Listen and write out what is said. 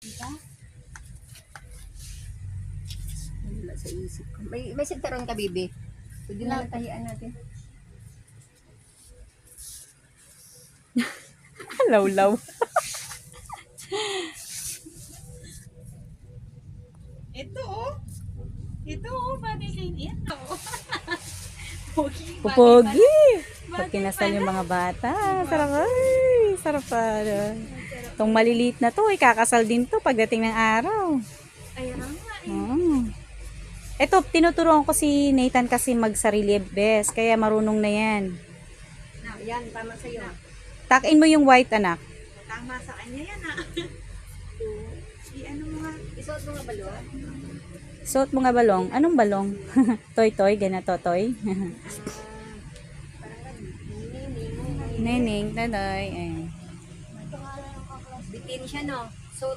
Diba? Wala sa isip ko. May sintaron ka, bibi. Pwede na lang tahian natin. Lawlaw. Ito oh. Ito oh, bagay kayo ito. Pupogi. Pag kinasal yung mga bata. Sarap. Ay, sarap pa. Itong maliliit na to, ikakasal din to pagdating ng araw. Ayan nga eh. Ito, tinuturuan ko si Nathan kasi mag-sarili best. Kaya marunong na yan. Yan, tama sa'yo. Takin mo yung white, anak. Tama sa kanya yan ah. I-ano mo nga. Isuot mo nga balon. Suot mo nga balong. Anong balong? Toy-toy, ganato toy. Nening, tanoy. Bitin siya, no? So,